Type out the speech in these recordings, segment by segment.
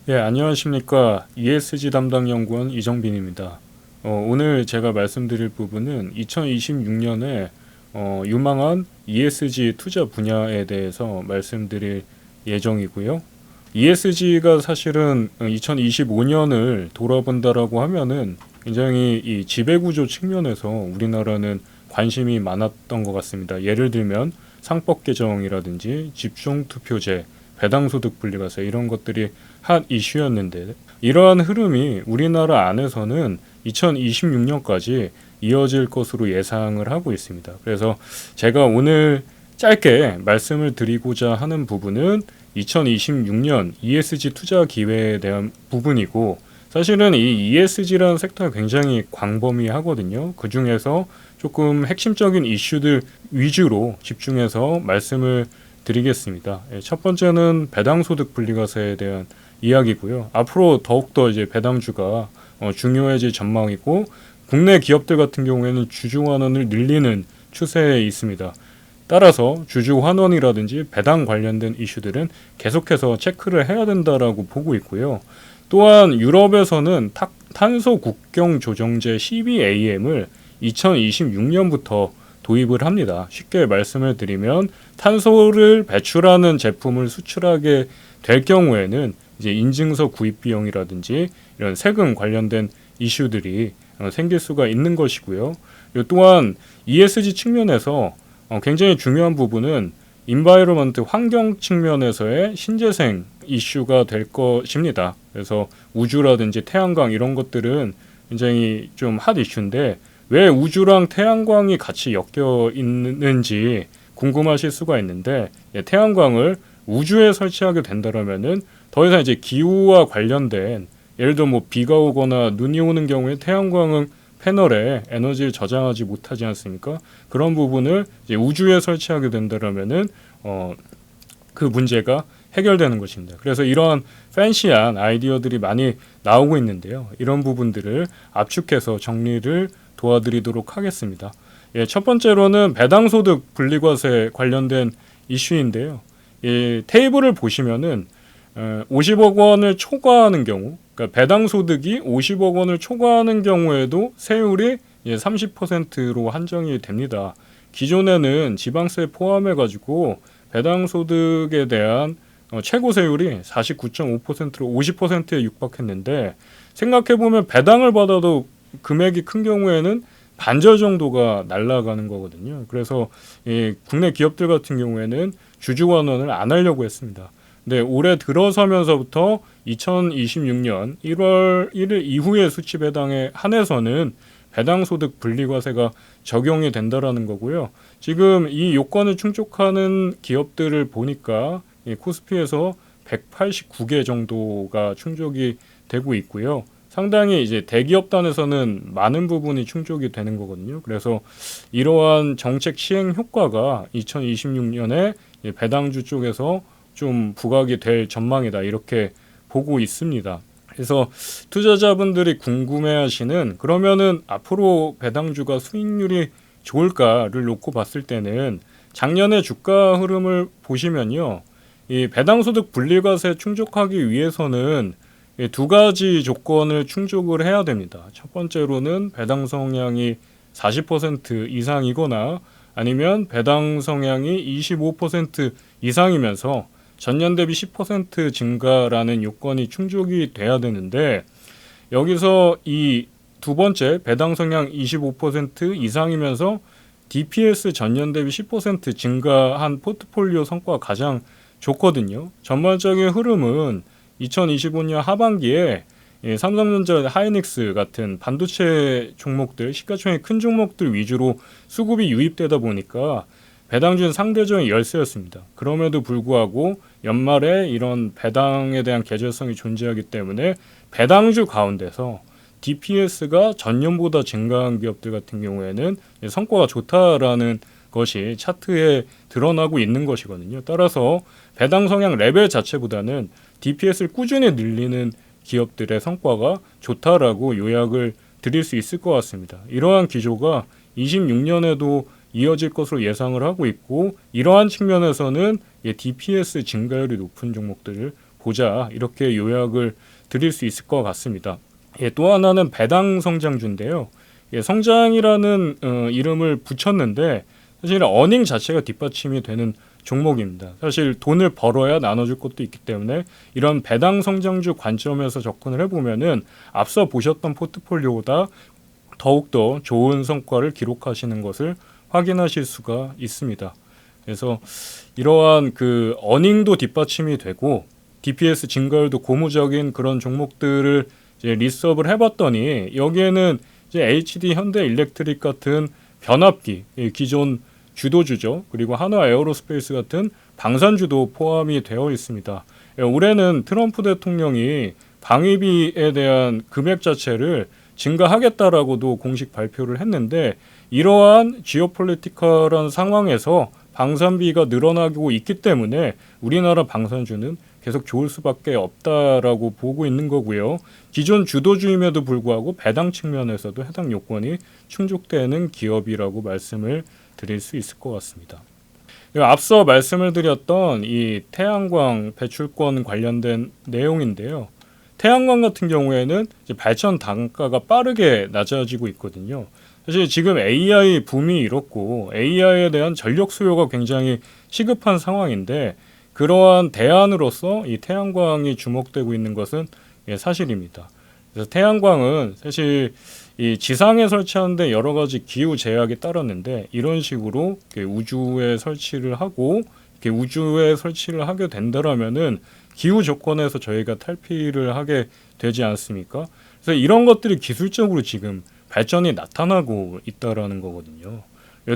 예, 안녕하십니까. ESG 담당 연구원 이정빈입니다. 오늘 제가 말씀드릴 부분은 2026년에 유망한 ESG 투자 분야에 대해서 말씀드릴 예정이고요. ESG가 사실은 2025년을 돌아본다라고 하면은 굉장히 이 지배구조 측면에서 우리나라는 관심이 많았던 것 같습니다. 예를 들면 상법 개정이라든지 집중투표제, 배당소득 분리과세 이런 것들이 핫 이슈였는데 이러한 흐름이 우리나라 안에서는 2026년까지 이어질 것으로 예상을 하고 있습니다. 그래서 제가 오늘 짧게 말씀을 드리고자 하는 부분은 2026년 ESG 투자 기회에 대한 부분이고 사실은 이 ESG라는 섹터가 굉장히 광범위하거든요. 그 중에서 조금 핵심적인 이슈들 위주로 집중해서 말씀을 드리겠습니다. 첫 번째는 배당소득 분리과세에 대한 이야기고요. 앞으로 더욱더 이제 배당주가 중요해질 전망이고 국내 기업들 같은 경우에는 주주 환원을 늘리는 추세에 있습니다. 따라서 주주 환원이라든지 배당 관련된 이슈들은 계속해서 체크를 해야 된다라고 보고 있고요. 또한 유럽에서는 탄소 국경 조정제 CBAM을 2026년부터 도입을 합니다. 쉽게 말씀을 드리면 탄소를 배출하는 제품을 수출하게 될 경우에는 이제 인증서 구입 비용이라든지 이런 세금 관련된 이슈들이 생길 수가 있는 것이고요. 또한 ESG 측면에서 굉장히 중요한 부분은 인바이러먼트 환경 측면에서의 신재생 이슈가 될 것입니다. 그래서 우주라든지 태양광 이런 것들은 굉장히 좀 핫 이슈인데 왜 우주랑 태양광이 같이 엮여 있는지 궁금하실 수가 있는데 태양광을 우주에 설치하게 된다면은 더 이상 이제 기후와 관련된 예를 들어 뭐 비가 오거나 눈이 오는 경우에 태양광은 패널에 에너지를 저장하지 못하지 않습니까? 그런 부분을 이제 우주에 설치하게 된다면은 그 문제가 해결되는 것입니다. 그래서 이러한 팬시한 아이디어들이 많이 나오고 있는데요. 이런 부분들을 압축해서 정리를 도와드리도록 하겠습니다. 첫 번째로는 배당소득 분리과세 관련된 이슈인데요. 테이블을 보시면은 50억 원을 초과하는 경우, 그러니까 배당소득이 50억 원을 초과하는 경우에도 세율이 30%로 한정이 됩니다. 기존에는 지방세 포함해가지고 배당소득에 대한 최고 세율이 49.5%로 50%에 육박했는데 생각해보면 배당을 받아도 금액이 큰 경우에는 반절 정도가 날아가는 거거든요. 그래서 국내 기업들 같은 경우에는 주주 환원을 안 하려고 했습니다. 근데 올해 들어서면서부터 2026년 1월 1일 이후의 수치 배당에 한해서는 배당소득 분리과세가 적용이 된다라는 거고요. 지금 이 요건을 충족하는 기업들을 보니까 코스피에서 189개 정도가 충족이 되고 있고요. 상당히 이제 대기업단에서는 많은 부분이 충족이 되는 거거든요. 그래서 이러한 정책 시행 효과가 2026년에 배당주 쪽에서 좀 부각이 될 전망이다 이렇게 보고 있습니다. 그래서 투자자분들이 궁금해하시는 그러면은 앞으로 배당주가 수익률이 좋을까를 놓고 봤을 때는 작년의 주가 흐름을 보시면요, 이 배당소득 분리과세 충족하기 위해서는 두 가지 조건을 충족을 해야 됩니다. 첫 번째로는 배당 성향이 40% 이상이거나 아니면 배당 성향이 25% 이상이면서 전년 대비 10% 증가라는 요건이 충족이 돼야 되는데 여기서 이 두 번째 배당 성향 25% 이상이면서 DPS 전년 대비 10% 증가한 포트폴리오 성과가 가장 좋거든요. 전반적인 흐름은 2025년 하반기에 삼성전자, 하이닉스 같은 반도체 종목들, 시가총액 큰 종목들 위주로 수급이 유입되다 보니까 배당주는 상대적인 열세였습니다. 그럼에도 불구하고 연말에 이런 배당에 대한 계절성이 존재하기 때문에 배당주 가운데서 DPS가 전년보다 증가한 기업들 같은 경우에는 성과가 좋다라는 것이 차트에 드러나고 있는 것이거든요. 따라서 배당 성향 레벨 자체보다는 DPS를 꾸준히 늘리는 기업들의 성과가 좋다라고 요약을 드릴 수 있을 것 같습니다. 이러한 기조가 26년에도 이어질 것으로 예상을 하고 있고 이러한 측면에서는 DPS 증가율이 높은 종목들을 보자 이렇게 요약을 드릴 수 있을 것 같습니다. 또 하나는 배당 성장주인데요. 성장이라는 이름을 붙였는데 사실 어닝 자체가 뒷받침이 되는 종목입니다. 사실 돈을 벌어야 나눠줄 것도 있기 때문에 이런 배당 성장주 관점에서 접근을 해보면은 앞서 보셨던 포트폴리오보다 더욱더 좋은 성과를 기록하시는 것을 확인하실 수가 있습니다. 그래서 이러한 그 어닝도 뒷받침이 되고 DPS 증가율도 고무적인 그런 종목들을 이제 리스업을 해봤더니 여기에는 이제 HD 현대일렉트릭 같은 변압기 기존 주도주죠. 그리고 한화 에어로스페이스 같은 방산주도 포함이 되어 있습니다. 올해는 트럼프 대통령이 방위비에 대한 금액 자체를 증가하겠다라고도 공식 발표를 했는데 이러한 지오폴리티컬한 상황에서 방산비가 늘어나고 있기 때문에 우리나라 방산주는 계속 좋을 수밖에 없다라고 보고 있는 거고요. 기존 주도주임에도 불구하고 배당 측면에서도 해당 요건이 충족되는 기업이라고 말씀을 드릴 수 있을 것 같습니다. 앞서 말씀을 드렸던 이 태양광 배출권 관련된 내용인데요. 태양광 같은 경우에는 이제 발전 단가가 빠르게 낮아지고 있거든요. 사실 지금 AI 붐이 이렇고 AI에 대한 전력 수요가 굉장히 시급한 상황인데 그러한 대안으로서 이 태양광이 주목되고 있는 것은 사실입니다. 그래서 태양광은 사실 이 지상에 설치하는데 여러 가지 기후 제약이 따랐는데 이런 식으로 우주에 설치를 하고 이렇게 우주에 설치를 하게 된다라면은 기후 조건에서 저희가 탈피를 하게 되지 않습니까? 그래서 이런 것들이 기술적으로 지금 발전이 나타나고 있다라는 거거든요.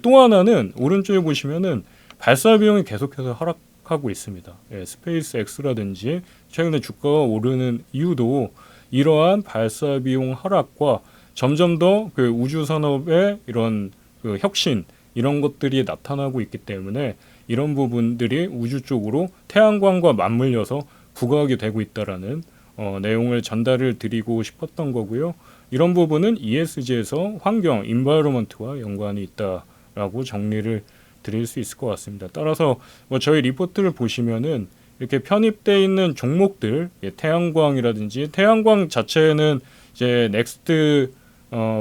또 하나는 오른쪽에 보시면은 발사 비용이 계속해서 하락하고 있습니다. 스페이스 X라든지 최근에 주가가 오르는 이유도 이러한 발사 비용 하락과 점점 더 그 우주 산업의 이런 그 혁신 이런 것들이 나타나고 있기 때문에 이런 부분들이 우주 쪽으로 태양광과 맞물려서 부각이 되고 있다라는 내용을 전달을 드리고 싶었던 거고요. 이런 부분은 ESG에서 환경, 인바이러먼트와 연관이 있다라고 정리를 드릴 수 있을 것 같습니다. 따라서 저희 리포트를 보시면은 이렇게 편입되어 있는 종목들, 태양광이라든지 태양광 자체는 이제 넥스트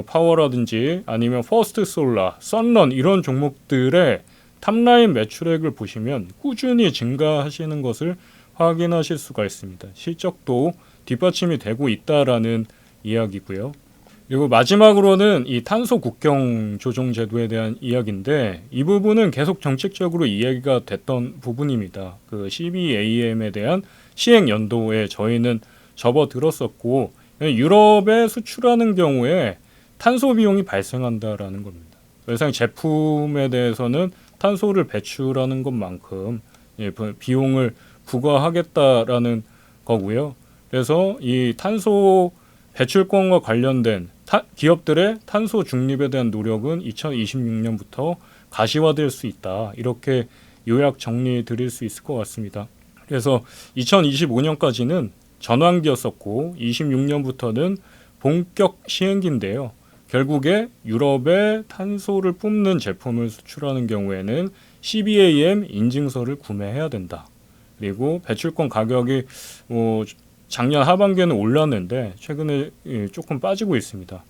파워라든지 아니면 퍼스트 솔라, 선런 이런 종목들의 탑라인 매출액을 보시면 꾸준히 증가하시는 것을 확인하실 수가 있습니다. 실적도 뒷받침이 되고 있다라는 이야기고요. 그리고 마지막으로는 이 탄소 국경 조정 제도에 대한 이야기인데 이 부분은 계속 정책적으로 이야기가 됐던 부분입니다. 그 CBAM에 대한 시행 연도에 저희는 접어들었었고 유럽에 수출하는 경우에 탄소 비용이 발생한다라는 겁니다. 외상 제품에 대해서는 탄소를 배출하는 것만큼 비용을 부과하겠다라는 거고요. 그래서 이 탄소 배출권과 관련된 기업들의 탄소 중립에 대한 노력은 2026년부터 가시화될 수 있다. 이렇게 요약 정리 드릴 수 있을 것 같습니다. 그래서 2025년까지는 전환기였었고 26년부터는 본격 시행기인데요. 결국에 유럽에 탄소를 뿜는 제품을 수출하는 경우에는 CBAM 인증서를 구매해야 된다. 그리고 배출권 가격이 작년 하반기에는 올랐는데 최근에 조금 빠지고 있습니다.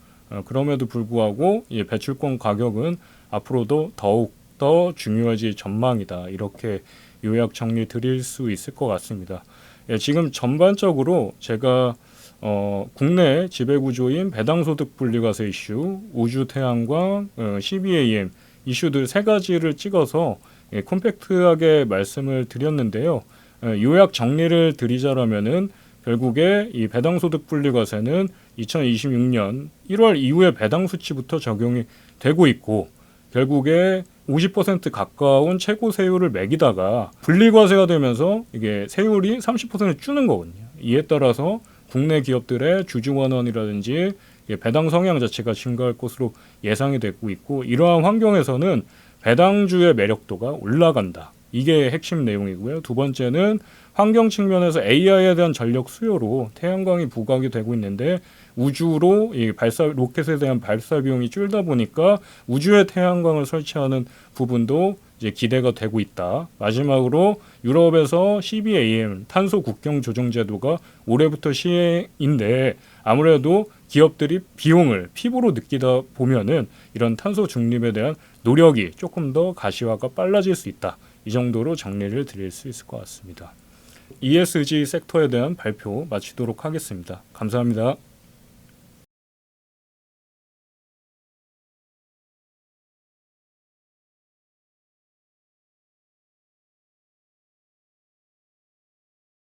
그럼에도 불구하고 배출권 가격은 앞으로도 더욱 더 중요해질 전망이다. 이렇게 요약 정리 드릴 수 있을 것 같습니다. 지금 전반적으로 제가 국내 지배구조인 배당소득 분리과세 이슈, 우주태양광, CBAM 이슈들 세 가지를 찍어서 콤팩트하게 말씀을 드렸는데요. 요약 정리를 드리자라면은 결국에 이 배당소득 분리과세는 2026년 1월 이후에 배당 수치부터 적용이 되고 있고 결국에 50% 가까운 최고 세율을 매기다가 분리과세가 되면서 이게 세율이 30% 주는 거거든요. 이에 따라서 국내 기업들의 주주환원이라든지 배당 성향 자체가 증가할 것으로 예상이 되고 있고 이러한 환경에서는 배당주의 매력도가 올라간다. 이게 핵심 내용이고요. 두 번째는 환경 측면에서 AI에 대한 전력 수요로 태양광이 부각이 되고 있는데 우주로 이 로켓에 대한 발사 비용이 줄다 보니까 우주에 태양광을 설치하는 부분도 이제 기대가 되고 있다. 마지막으로 유럽에서 CBAM 탄소 국경 조정 제도가 올해부터 시행인데 아무래도 기업들이 비용을 피부로 느끼다 보면은 이런 탄소 중립에 대한 노력이 조금 더 가시화가 빨라질 수 있다. 이 정도로 정리를 드릴 수 있을 것 같습니다. ESG 섹터에 대한 발표 마치도록 하겠습니다. 감사합니다.